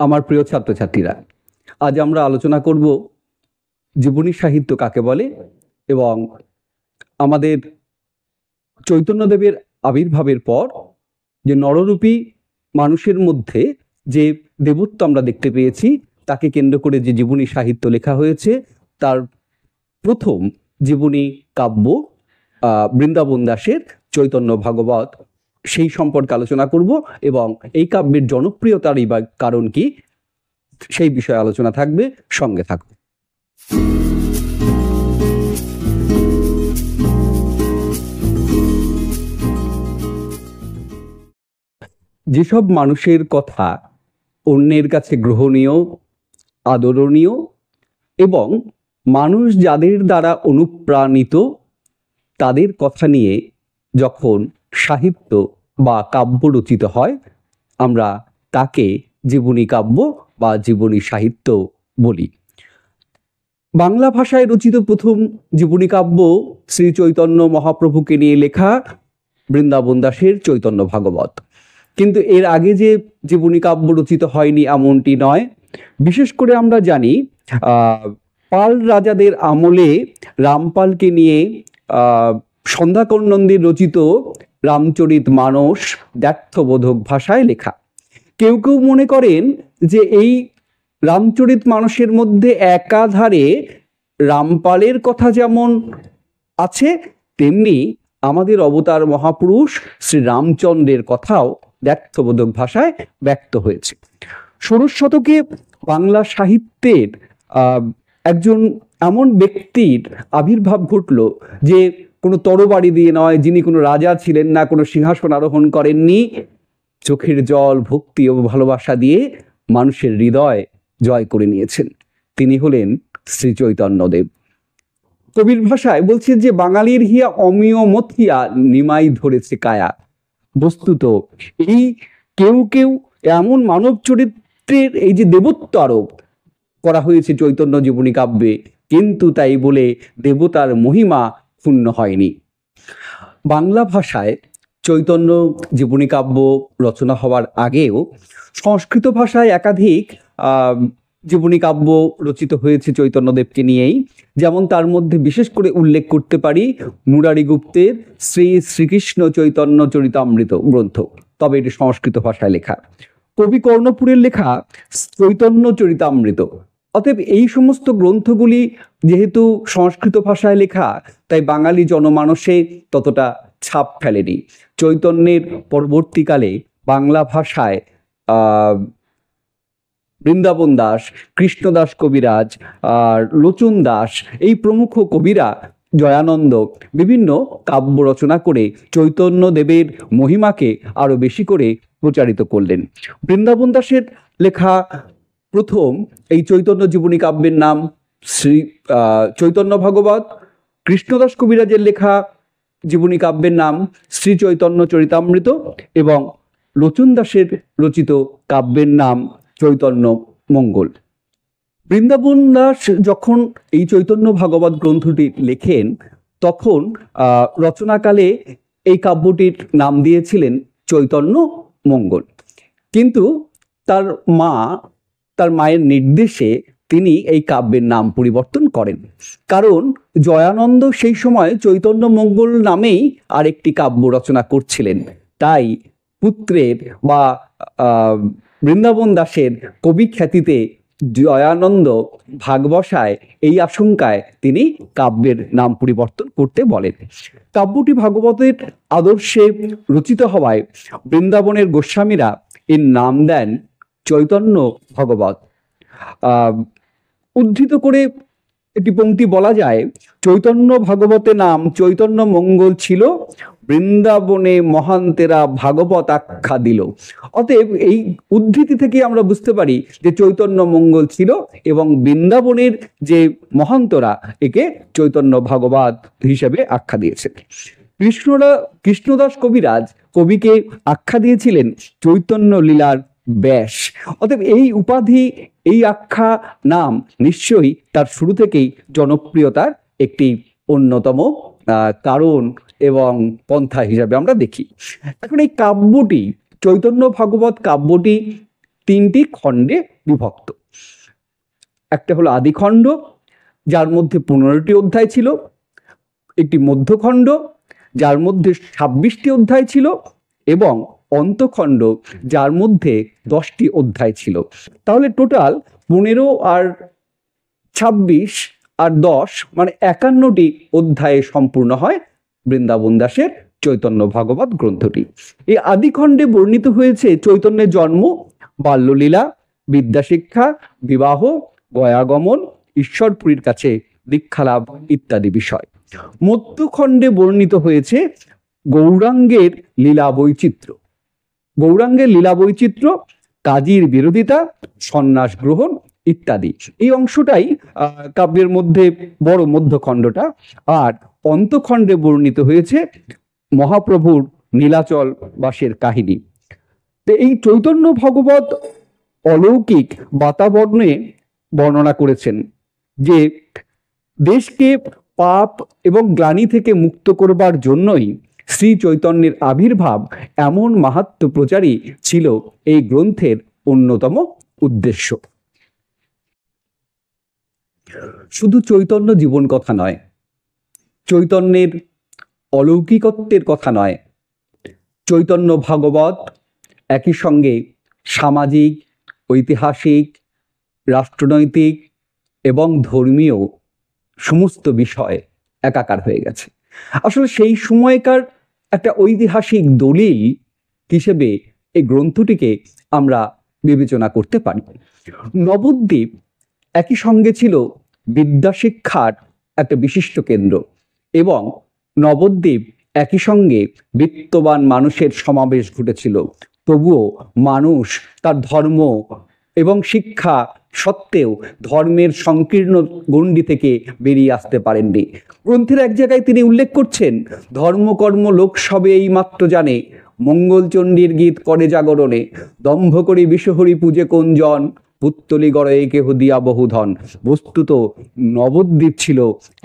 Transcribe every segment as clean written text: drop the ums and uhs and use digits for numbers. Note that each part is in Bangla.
আমার প্রিয় ছাত্রছাত্রীরা, আজ আমরা আলোচনা করব জীবনী সাহিত্য কাকে বলে এবং আমাদের চৈতন্যদেবের আবির্ভাবের পর যে নররূপী মানুষের মধ্যে যে দেবত্ব আমরা দেখতে পেয়েছি তাকে কেন্দ্র করে যে জীবনী সাহিত্য লেখা হয়েছে তার প্রথম জীবনী কাব্য বৃন্দাবন দাসের চৈতন্য ভাগবত, সেই সম্পর্কে আলোচনা করব এবং এই কাব্যের জনপ্রিয়তারই বা কারণ কি সেই বিষয়ে আলোচনা থাকবে। সঙ্গে থাকুন। যেসব মানুষের কথা অন্যের কাছে গ্রহণীয়, আদরণীয় এবং মানুষ যাদের দ্বারা অনুপ্রাণিত, তাদের কথা নিয়ে যখন সাহিত্য বা কাব্য রচিত হয় আমরা তাকে জীবনী কাব্য বা জীবনী সাহিত্য বলি। বাংলা ভাষায় রচিত প্রথম জীবনী কাব্য শ্রী চৈতন্য মহাপ্রভুকে নিয়ে লেখা বৃন্দাবন দাসের চৈতন্য ভাগবত। কিন্তু এর আগে যে জীবনী কাব্য রচিত হয়নি এমনটি নয়। বিশেষ করে আমরা জানি পাল রাজাদের আমলে রামপালকে নিয়ে সন্ধ্যাকর নন্দীর রচিত রামচরিত মানস দ্ব্যর্থবোধক ভাষায় লেখা। কেউ কেউ মনে করেন যে এই রামচরিত মানসের মধ্যে একাধারে রামপালের কথা যেমন আছে তেমনি আমাদের অবতার মহাপুরুষ শ্রী রামচন্দ্রের কথাও দ্ব্যর্থবোধক ভাষায় ব্যক্ত হয়েছে। ষোড়শ শতকে বাংলা সাহিত্যের একজন এমন ব্যক্তির আবির্ভাব ঘটল যে কোনো তরবারি দিয়ে নয়, যিনি কোনো রাজা ছিলেন না, কোনো সিংহাসন আরোহণ করেননি, চোখের জল, ভক্তি ও ভালোবাসা দিয়ে মানুষের হৃদয় জয় করে নিয়েছেন। তিনি হলেন শ্রী চৈতন্যদেব। কবির ভাষায় বলছেন যে বাঙালির হিয়া অমিয় মথিয়া নিমাই ধরেছে কায়া। বস্তুত এই কেউ কেউ এমন মানব চরিত্রের এই যে দেবত্ব আরোপ করা হয়েছে চৈতন্য জীবনী কাব্যে, কিন্তু তাই বলে দেবতার মহিমা ক্ষুণ্ণ হয়নি। বাংলা ভাষায় চৈতন্য জীবনী কাব্য রচনা হওয়ার আগেও সংস্কৃত ভাষায় একাধিক জীবনী কাব্য রচিত হয়েছে চৈতন্যদেবকে নিয়েই। যেমন তার মধ্যে বিশেষ করে উল্লেখ করতে পারি মুরারি গুপ্তের শ্রী শ্রীকৃষ্ণ চৈতন্য চরিতামৃত গ্রন্থ, তবে এটি সংস্কৃত ভাষায় লেখা। কবি কর্ণপুরের লেখা চৈতন্য চরিতামৃত। অতএব এই সমস্ত গ্রন্থগুলি যেহেতু সংস্কৃত ভাষায় লেখা, তাই বাঙালি জনমানসে ততটা ছাপ ফেলেনি। চৈতন্যের পরবর্তীকালে বাংলা ভাষায় বৃন্দাবন দাস, কৃষ্ণদাস কবিরাজ আর লোচন দাস এই প্রমুখ কবিরা, জয়ানন্দ বিভিন্ন কাব্য রচনা করে চৈতন্যদেবের মহিমাকে আরো বেশি করে প্রচারিত করলেন। বৃন্দাবন দাসের লেখা প্রথম এই চৈতন্য জীবনী কাব্যের নাম শ্রী চৈতন্য ভাগবত। কৃষ্ণদাস কবিরাজের লেখা জীবনী কাব্যের নাম শ্রী চৈতন্য চরিতামৃত এবং লোচন দাসের রচিত কাব্যের নাম চৈতন্য মঙ্গল। বৃন্দাবন দাস যখন এই চৈতন্য ভাগবত গ্রন্থটি লেখেন তখন রচনাকালে এই কাব্যটির নাম দিয়েছিলেন চৈতন্য মঙ্গল। কিন্তু তার মায়ের নির্দেশে তিনি এই কাব্যের নাম পরিবর্তন করেন, কারণ জয়ানন্দ সেই সময় চৈতন্য মঙ্গল নামেই আরেকটি কাব্য রচনা করছিলেন। তাই পুত্রের বা বৃন্দাবন দাসের কবি খ্যাতিতে জয়ানন্দ ভাগ বসায়, এই আশঙ্কায় তিনি কাব্যের নাম পরিবর্তন করতে বলেন। কাব্যটি ভাগবতের আদর্শে রচিত হওয়ায় বৃন্দাবনের গোস্বামীরা এর নাম দেন চৈতন্য ভাগবত। উদ্ধৃত করে একটি পংক্তি বলা যায়, চৈতন্য ভাগবতে নাম চৈতন্য মঙ্গল ছিল, বৃন্দাবনে মহান্তেরা ভাগবত আখ্যা দিল। অতএব এই উদ্ধৃতি থেকে আমরা বুঝতে পারি যে চৈতন্য মঙ্গল ছিল এবং বৃন্দাবনের যে মহান্তরা একে চৈতন্য ভাগবত হিসেবে আখ্যা দিয়েছে। কৃষ্ণদাস কবিরাজ কবিকে আখ্যা দিয়েছিলেন চৈতন্য লীলার ব্যাস। অতএব এই উপাধি, এই আখ্যা নাম নিশ্চয়ই তার শুরু থেকেই জনপ্রিয়তার একটি অন্যতম কারণ এবং পন্থা হিসাবে আমরা দেখি। এখন এই কাব্যটি, চৈতন্য ভাগবত কাব্যটি তিনটি খণ্ডে বিভক্ত। একটা হলো আদিখণ্ড, যার মধ্যে 15টি অধ্যায় ছিল, একটি মধ্যখণ্ড যার মধ্যে 26টি অধ্যায় ছিল, এবং অন্তখণ্ড যার মধ্যে 10টি অধ্যায় ছিল। তাহলে টোটাল 15 আর 26 আর 10 মানে 51টি অধ্যায়ে সম্পূর্ণ হয় বৃন্দাবন দাসের চৈতন্য ভাগবত গ্রন্থটি। এই আদিখণ্ডে বর্ণিত হয়েছে চৈতন্যের জন্ম, বাল্যলীলা, বিদ্যাশিক্ষা, বিবাহ, গয়াগমন, ঈশ্বরপুরীর কাছে দীক্ষালাভ ইত্যাদি বিষয়। মধ্যখণ্ডে বর্ণিত হয়েছে গৌরাঙ্গের লীলা বৈচিত্র্য, গৌরাঙ্গের লীলা বৈচিত্র্য, কাজীর বিরোধিতা, সন্ন্যাস গ্রহণ ইত্যাদি। এই অংশটাই কাব্যের মধ্যে বড় মধ্যখণ্ডটা। আর অন্তখণ্ডে বর্ণিত হয়েছে মহাপ্রভুর নীলাচল বাসের কাহিনী। তো এই চৈতন্য ভগবত অলৌকিক বাতাবরণে বর্ণনা করেছেন যে দেশকে পাপ এবং গ্লানি থেকে মুক্ত করবার জন্যই শ্রী চৈতন্যের আবির্ভাব, এমন মাহাত্ম্য প্রচারই ছিল এই গ্রন্থের অন্যতম উদ্দেশ্য। শুধু চৈতন্য জীবন কথা নয়, চৈতন্যের অলৌকিকত্বের কথা নয়, চৈতন্য ভাগবত একই সঙ্গে সামাজিক, ঐতিহাসিক, রাষ্ট্রনৈতিক এবং ধর্মীয় সমস্ত বিষয় একাকার হয়ে গেছে। আসলে সেই সময়কার একটা ঐতিহাসিক দলিল হিসেবে এই গ্রন্থটিকে আমরা বিবেচনা করতে পারি। নবদ্বীপ একই সঙ্গে ছিল বিদ্যাশিক্ষার একটা বিশিষ্ট কেন্দ্র, এবং নবদ্বীপ একই সঙ্গে বিত্তবান মানুষের সমাবেশ ঘটেছিল। তবুও মানুষ তার ধর্ম এবং শিক্ষা সত্ত্বেও ধর্মের সংকীর্ণ গণ্ডি থেকে বেরিয়ে আসতে পারেননি। গ্রন্থের এক জায়গায় তিনি উল্লেখ করছেন, ধর্মকর্ম লোক সবে এই মাত্র জানে, মঙ্গলচণ্ডীর গীত করে জাগরণে, দম্ভ করি বিশ্বহরি পূজে কোন জন, পুত্তলি গড়ে কেহ দিয়া বহুধন। বস্তুত নবদ্বীপ ছিল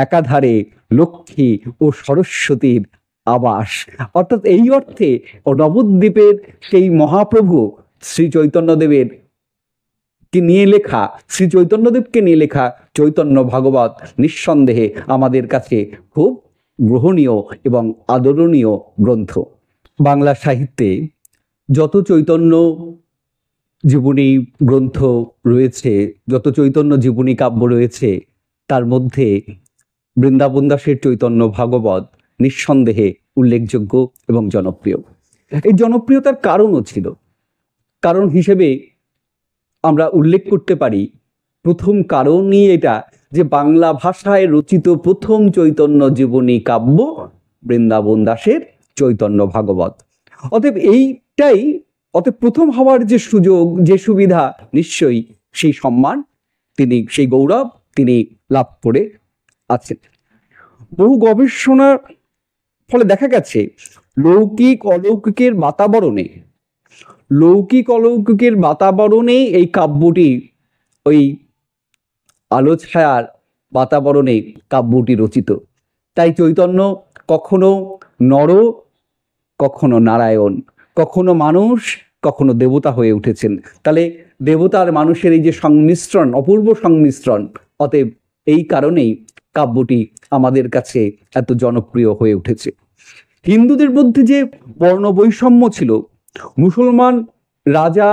একাধারে লক্ষ্মী ও সরস্বতীর আবাস। অর্থাৎ এই অর্থে নবদ্বীপের সেই মহাপ্রভু শ্রী চৈতন্যদেবের নিয়ে লেখা, শ্রী চৈতন্যদেবকে নিয়ে লেখা চৈতন্য ভাগবত নিঃসন্দেহে আমাদের কাছে খুব গ্রহণীয় এবং আদরণীয় গ্রন্থ। বাংলা সাহিত্যে যত চৈতন্য জীবনী গ্রন্থ রয়েছে, যত চৈতন্য জীবনী কাব্য রয়েছে, তার মধ্যে বৃন্দাবন দাসের চৈতন্য ভাগবত নিঃসন্দেহে উল্লেখযোগ্য এবং জনপ্রিয়। এই জনপ্রিয়তার কারণও ছিল, কারণ হিসেবে আমরা উল্লেখ করতে পারি, প্রথম কারণই এটা যে বাংলা ভাষায় রচিত প্রথম চৈতন্য জীবনী কাব্য বৃন্দাবন দাসের চৈতন্য ভাগবত। অতএব প্রথম হওয়ার যে সুযোগ, যে সুবিধা, নিশ্চয়ই সেই সম্মান তিনি, সেই গৌরব তিনি লাভ করে আছেন। বহু গবেষণার ফলে দেখা গেছে লৌকিক অলৌকিকের বাতাবরণে এই কাব্যটি, ওই আলো ছায়ার বাতাবরণে কাব্যটি রচিত। তাই চৈতন্য কখনো নর, কখনো নারায়ণ, কখনো মানুষ, কখনো দেবতা হয়ে উঠেছেন। তাহলে দেবতার মানুষের এই যে সংমিশ্রণ, অপূর্ব সংমিশ্রণ, অতএব এই কারণেই কাব্যটি আমাদের কাছে এত জনপ্রিয় হয়ে উঠেছে। হিন্দুদের মধ্যে যে বর্ণ বৈষম্য ছিল, মুসলমান রাজা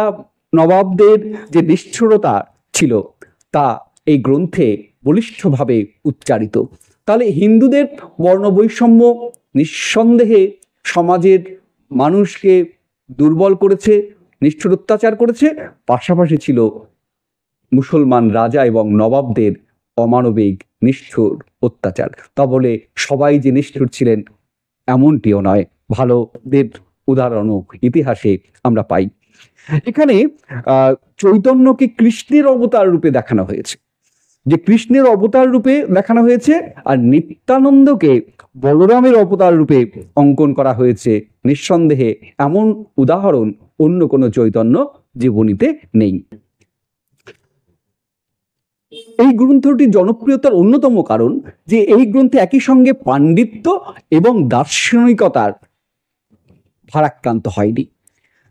নবাবদের যে নিষ্ঠুরতা ছিল, তা এই গ্রন্থে বলিষ্ঠভাবে উচ্চারিত। তাহলে হিন্দুদের বর্ণ বৈষম্য নিঃসন্দেহে সমাজের মানুষকে দুর্বল করেছে, নিষ্ঠুর অত্যাচার করেছে। পাশাপাশি ছিল মুসলমান রাজা এবং নবাবদের অমানবিক নিষ্ঠুর অত্যাচার। তা বলে সবাই যে নিষ্ঠুর ছিলেন এমনটিও নয়, ভালোদের উদাহরণও ইতিহাসে আমরা পাই। এখানে চৈতন্যকে কৃষ্ণের অবতার রূপে দেখানো হয়েছে, যে কৃষ্ণের অবতার রূপে দেখানো হয়েছে, আর নিত্যানন্দকে বলরামের অবতার রূপে অঙ্কন করা হয়েছে। নিঃসন্দেহে এমন উদাহরণ অন্য কোনো চৈতন্য জীবনীতে নেই। এই গ্রন্থটির জনপ্রিয়তার অন্যতম কারণ যে এই গ্রন্থে একই সঙ্গে পাণ্ডিত্য এবং দার্শনিকতার ভারাক্রান্ত হয়নি।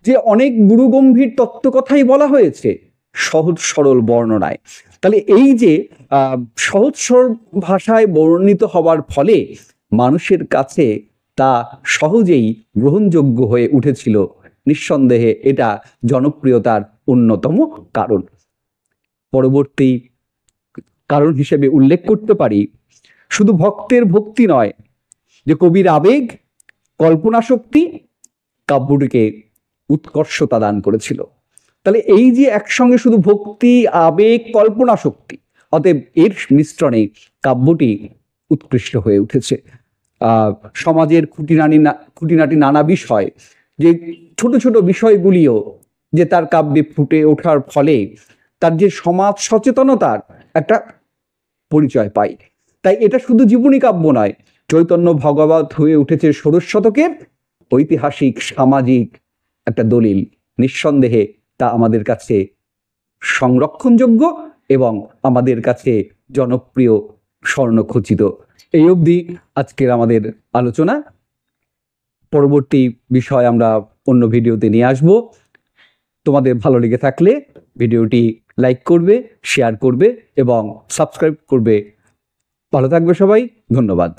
যে অনেক গুরুগম্ভীর তত্ত্বকথাই বলা হয়েছে সহজ সরল বর্ণনায়। তাহলে এই যে সহজ সরল ভাষায় বর্ণিত হওয়ার ফলে মানুষের কাছে তা সহজেই গ্রহণযোগ্য হয়ে উঠেছিল। নিঃসন্দেহে এটা জনপ্রিয়তার অন্যতম কারণ। পরবর্তী কারণ হিসেবে উল্লেখ করতে পারি, শুধু ভক্তের ভক্তি নয়, যে কবির আবেগ, কল্পনা শক্তি কাব্যটিকে উৎকর্ষতা দান করেছিল। তাহলে এই যে একসঙ্গে শুধু ভক্তি, আবেগ, কল্পনা শক্তি, অতএব এর মিশ্রণে কাব্যটি উৎকৃষ্ট হয়ে উঠেছে। সমাজের খুঁটিনাটি নানা বিষয়, যে ছোট ছোট বিষয়গুলিও যে তার কাব্যে ফুটে ওঠার ফলে তার যে সমাজ সচেতনতার একটা পরিচয় পাই। তাই এটা শুধু জীবনী কাব্য নয়, চৈতন্য ভগবত হয়ে উঠেছে ষোড়শ শতকের ঐতিহাসিক সামাজিক একটা দলিল। নিঃসন্দেহে তা আমাদের কাছে সংরক্ষণযোগ্য এবং আমাদের কাছে জনপ্রিয়, স্বর্ণখচিত। এই অবধি আজকের আমাদের আলোচনা। পরবর্তী বিষয় আমরা অন্য ভিডিওতে নিয়ে আসব। তোমাদের ভালো লেগে থাকলে ভিডিওটি লাইক করবে, শেয়ার করবে এবং সাবস্ক্রাইব করবে। ভালো থাকবে সবাই, ধন্যবাদ।